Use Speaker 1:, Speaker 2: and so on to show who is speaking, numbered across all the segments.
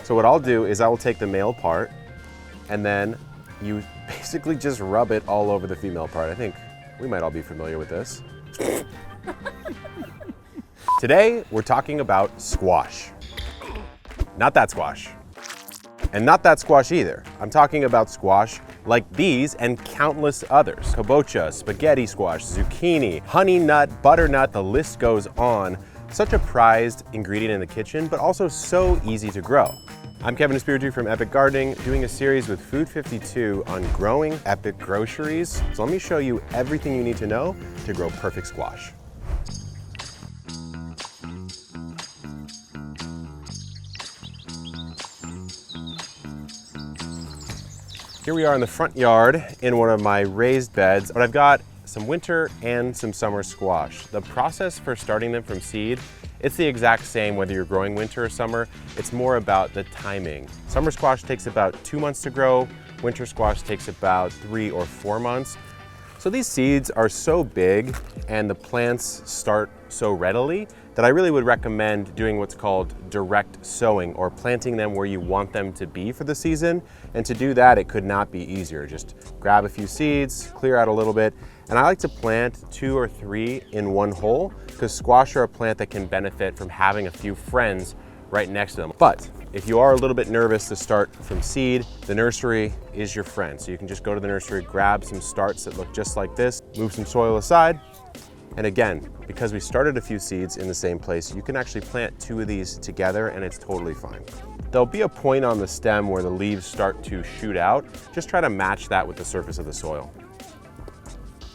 Speaker 1: So what I'll do is I will take the male part and then you basically just rub it all over the female part. I think we might all be familiar with this. Today, we're talking about squash. Not that squash. And not that squash either. I'm talking about squash like these and countless others. Kabocha, spaghetti squash, zucchini, honey nut, butternut, the list goes on. Such a prized ingredient in the kitchen, but also so easy to grow. I'm Kevin Espiritu from Epic Gardening, doing a series with Food52 on growing epic groceries. So let me show you everything you need to know to grow perfect squash. Here we are in the front yard in one of my raised beds, but I've got some winter and some summer squash. The process for starting them from seed, it's the exact same whether you're growing winter or summer. It's more about the timing. Summer squash takes about 2 months to grow. Winter squash takes about 3 or 4 months. So these seeds are so big and the plants start so readily that I really would recommend doing what's called direct sowing, or planting them where you want them to be for the season. And to do that, it could not be easier. Just grab a few seeds, clear out a little bit. And I like to plant 2 or 3 in one hole because squash are a plant that can benefit from having a few friends right next to them. But if you are a little bit nervous to start from seed, the nursery is your friend. So you can just go to the nursery, grab some starts that look just like this, move some soil aside. And again, because we started a few seeds in the same place, you can actually plant 2 of these together and it's totally fine. There'll be a point on the stem where the leaves start to shoot out. Just try to match that with the surface of the soil.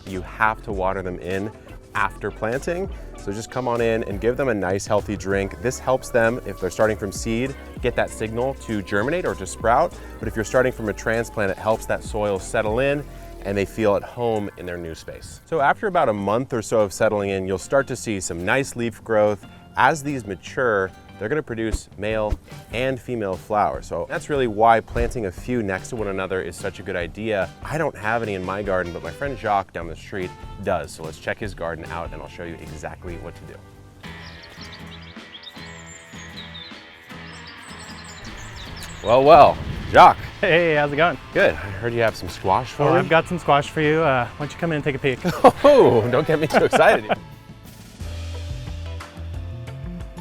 Speaker 1: You have to water them in after planting. So just come on in and give them a nice healthy drink. This helps them, if they're starting from seed, get that signal to germinate or to sprout. But if you're starting from a transplant, it helps that soil settle in and they feel at home in their new space. So after about a month or so of settling in, you'll start to see some nice leaf growth. As these mature, they're gonna produce male and female flowers. So that's really why planting a few next to one another is such a good idea. I don't have any in my garden, but my friend Jacques down the street does. So let's check his garden out and I'll show you exactly what to do. Well, Jacques.
Speaker 2: Hey, how's it going?
Speaker 1: Good. I heard you have some squash for me.
Speaker 2: I've got some squash for you. Why don't you come in and take a peek?
Speaker 1: Oh, don't get me too excited.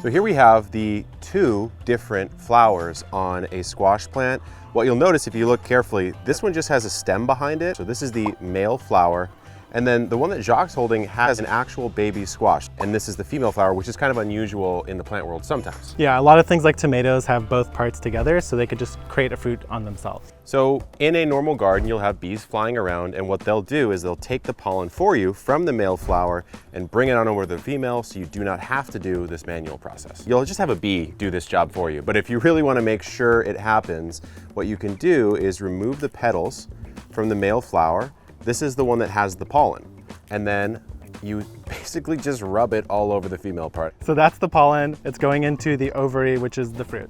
Speaker 1: So here we have the 2 different flowers on a squash plant. What you'll notice if you look carefully, this one just has a stem behind it. So this is the male flower. And then the one that Jacques' holding has an actual baby squash. And this is the female flower, which is kind of unusual in the plant world sometimes.
Speaker 2: Yeah, a lot of things like tomatoes have both parts together, so they could just create a fruit on themselves.
Speaker 1: So in a normal garden, you'll have bees flying around, and what they'll do is they'll take the pollen for you from the male flower and bring it on over to the female, so you do not have to do this manual process. You'll just have a bee do this job for you. But if you really want to make sure it happens, what you can do is remove the petals from the male flower. This is the one that has the pollen. And then you basically just rub it all over the female part.
Speaker 2: So that's the pollen. It's going into the ovary, which is the fruit.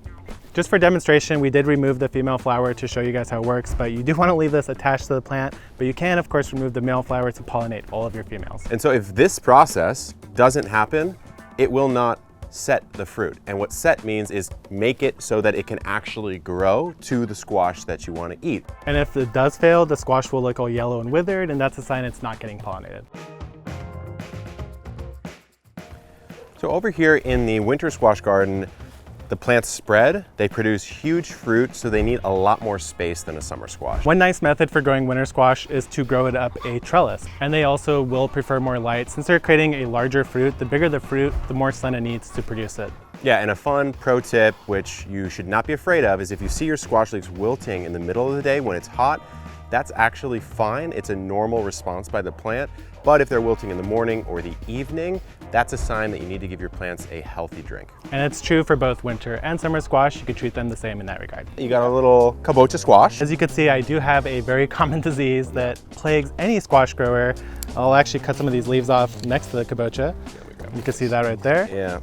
Speaker 2: Just for demonstration, we did remove the female flower to show you guys how it works, but you do want to leave this attached to the plant, but you can, of course, remove the male flower to pollinate all of your females.
Speaker 1: And so if this process doesn't happen, it will not set the fruit. And what set means is make it so that it can actually grow to the squash that you want to eat.
Speaker 2: And if it does fail, the squash will look all yellow and withered, and that's a sign it's not getting pollinated.
Speaker 1: So over here in the winter squash garden, the plants spread, they produce huge fruit, so they need a lot more space than a summer squash.
Speaker 2: One nice method for growing winter squash is to grow it up a trellis. And they also will prefer more light. Since they're creating a larger fruit, the bigger the fruit, the more sun it needs to produce it.
Speaker 1: Yeah, and a fun pro tip, which you should not be afraid of, is if you see your squash leaves wilting in the middle of the day when it's hot, that's actually fine. It's a normal response by the plant. But if they're wilting in the morning or the evening, that's a sign that you need to give your plants a healthy drink.
Speaker 2: And it's true for both winter and summer squash. You could treat them the same in that regard.
Speaker 1: You got a little kabocha squash.
Speaker 2: As you can see, I do have a very common disease that plagues any squash grower. I'll actually cut some of these leaves off next to the kabocha. You can see that right there.
Speaker 1: Yeah.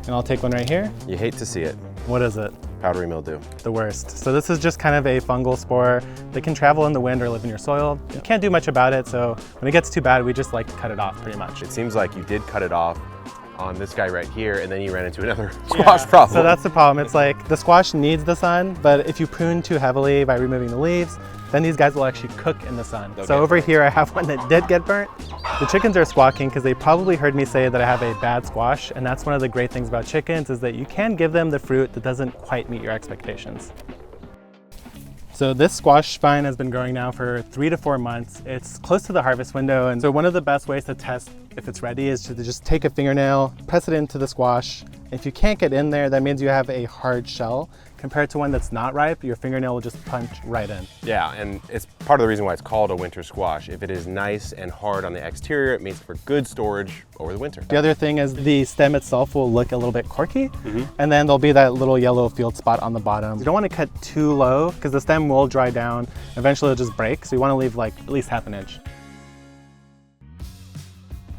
Speaker 2: And I'll take one right here.
Speaker 1: You hate to see it.
Speaker 2: What is it?
Speaker 1: Powdery mildew.
Speaker 2: The worst. So this is just kind of a fungal spore that can travel in the wind or live in your soil. You can't do much about it, so when it gets too bad, we just like to cut it off pretty much.
Speaker 1: It seems like you did cut it off on this guy right here, and then you ran into another squash problem.
Speaker 2: So that's the problem. It's like the squash needs the sun, but if you prune too heavily by removing the leaves, then these guys will actually cook in the sun. So over here I have one that did get burnt. The chickens are squawking because they probably heard me say that I have a bad squash, and that's one of the great things about chickens is that you can give them the fruit that doesn't quite meet your expectations. So this squash vine has been growing now for 3 to 4 months. It's close to the harvest window, and so one of the best ways to test if it's ready is to just take a fingernail, press it into the squash. If you can't get in there, that means you have a hard shell. Compared to one that's not ripe, your fingernail will just punch right in.
Speaker 1: Yeah, and it's part of the reason why it's called a winter squash. If it is nice and hard on the exterior, it makes for good storage over the winter.
Speaker 2: The other thing is the stem itself will look a little bit corky, and then there'll be that little yellow field spot on the bottom. You don't want to cut too low because the stem will dry down. Eventually it'll just break, so you want to leave like at least ½ inch.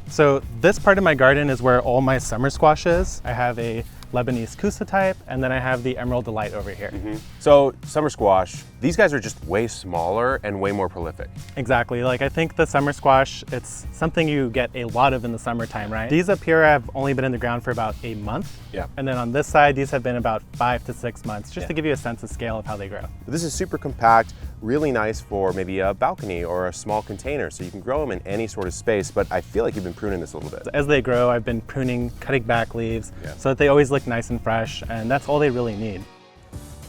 Speaker 2: So this part of my garden is where all my summer squash is. I have a Lebanese Kusa type, and then I have the Emerald Delight over here.
Speaker 1: So summer squash, these guys are just way smaller and way more prolific.
Speaker 2: Exactly, like I think the summer squash, it's something you get a lot of in the summertime, right? These up here have only been in the ground for about a month.
Speaker 1: Yeah.
Speaker 2: And then on this side, these have been about 5 to 6 months, just to give you a sense of scale of how they grow.
Speaker 1: This is super compact, really nice for maybe a balcony or a small container, so you can grow them in any sort of space, but I feel like you've been pruning this a little bit.
Speaker 2: As they grow, I've been pruning, cutting back leaves, so that they always look nice and fresh, and that's all they really need.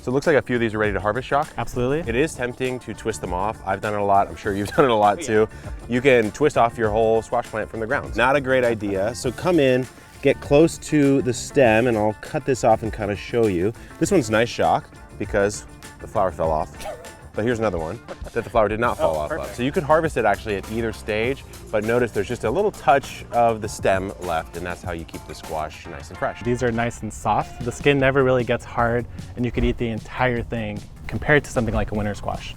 Speaker 1: So it looks like a few of these are ready to harvest, Shock.
Speaker 2: Absolutely.
Speaker 1: It is tempting to twist them off. I've done it a lot. I'm sure you've done it a lot too. You can twist off your whole squash plant from the ground. Not a great idea. So come in, get close to the stem, and I'll cut this off and kind of show you. This one's nice, Shock, because the flower fell off. But here's another one that the flower did not fall off of. So you could harvest it actually at either stage, but notice there's just a little touch of the stem left, and that's how you keep the squash nice and fresh.
Speaker 2: These are nice and soft. The skin never really gets hard, and you could eat the entire thing compared to something like a winter squash.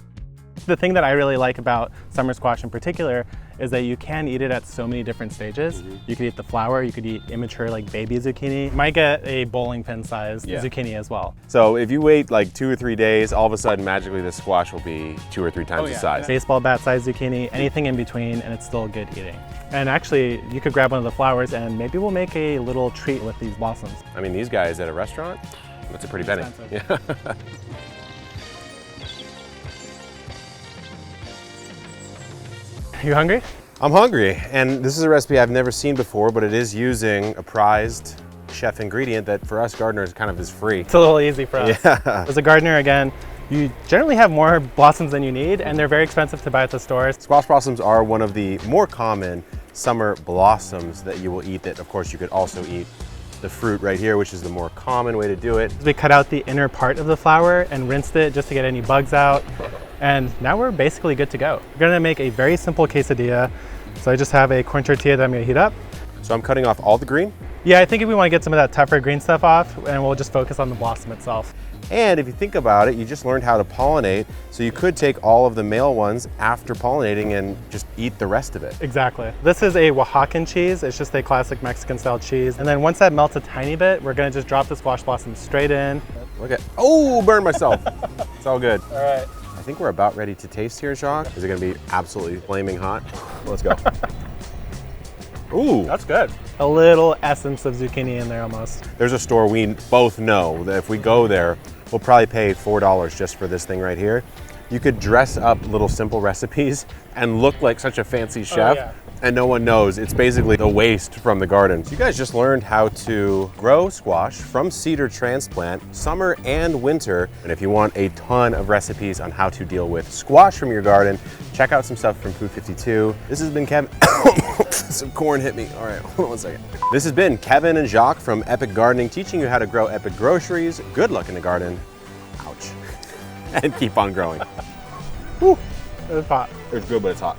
Speaker 2: The thing that I really like about summer squash in particular is that you can eat it at so many different stages. You could eat the flower, you could eat immature like baby zucchini. You might get a bowling pin sized zucchini as well.
Speaker 1: So if you wait like 2 or 3 days, all of a sudden magically this squash will be 2 or 3 times the size.
Speaker 2: Baseball bat sized zucchini, anything in between, and it's still good eating. And actually, you could grab one of the flowers and maybe we'll make a little treat with these blossoms.
Speaker 1: I mean, these guys at a restaurant, that's a pretty penny. Yeah.
Speaker 2: You hungry?
Speaker 1: I'm hungry, and this is a recipe I've never seen before, but it is using a prized chef ingredient that for us gardeners kind of is free.
Speaker 2: It's a little easy for us.
Speaker 1: Yeah.
Speaker 2: As a gardener, again, you generally have more blossoms than you need, and they're very expensive to buy at the stores.
Speaker 1: Squash blossoms are one of the more common summer blossoms that you will eat that, of course, you could also eat the fruit right here, which is the more common way to do it.
Speaker 2: We cut out the inner part of the flower and rinsed it just to get any bugs out. And now we're basically good to go. We're gonna make a very simple quesadilla. So I just have a corn tortilla that I'm gonna heat up.
Speaker 1: So I'm cutting off all the green?
Speaker 2: Yeah, I think if we wanna get some of that tougher green stuff off, and we'll just focus on the blossom itself.
Speaker 1: And if you think about it, you just learned how to pollinate, so you could take all of the male ones after pollinating and just eat the rest of it.
Speaker 2: Exactly. This is a Oaxacan cheese. It's just a classic Mexican style cheese. And then once that melts a tiny bit, we're gonna just drop the squash blossoms straight in.
Speaker 1: Look at, oh, burned myself. It's all good.
Speaker 2: All right.
Speaker 1: I think we're about ready to taste here, Jacques. Is it gonna be absolutely flaming hot? Let's go. Ooh.
Speaker 2: That's good. A little essence of zucchini in there almost.
Speaker 1: There's a store we both know that if we go there, we'll probably pay $4 just for this thing right here. You could dress up little simple recipes and look like such a fancy chef, and no one knows. It's basically the waste from the garden. So you guys just learned how to grow squash from seeder transplant, summer and winter. And if you want a ton of recipes on how to deal with squash from your garden, check out some stuff from Food52. This has been Kevin. Some corn hit me. All right, hold on 1 second. This has been Kevin and Jacques from Epic Gardening, teaching you how to grow epic groceries. Good luck in the garden. Ouch. And keep on growing.
Speaker 2: Woo, it was hot.
Speaker 1: It's good, but it's hot.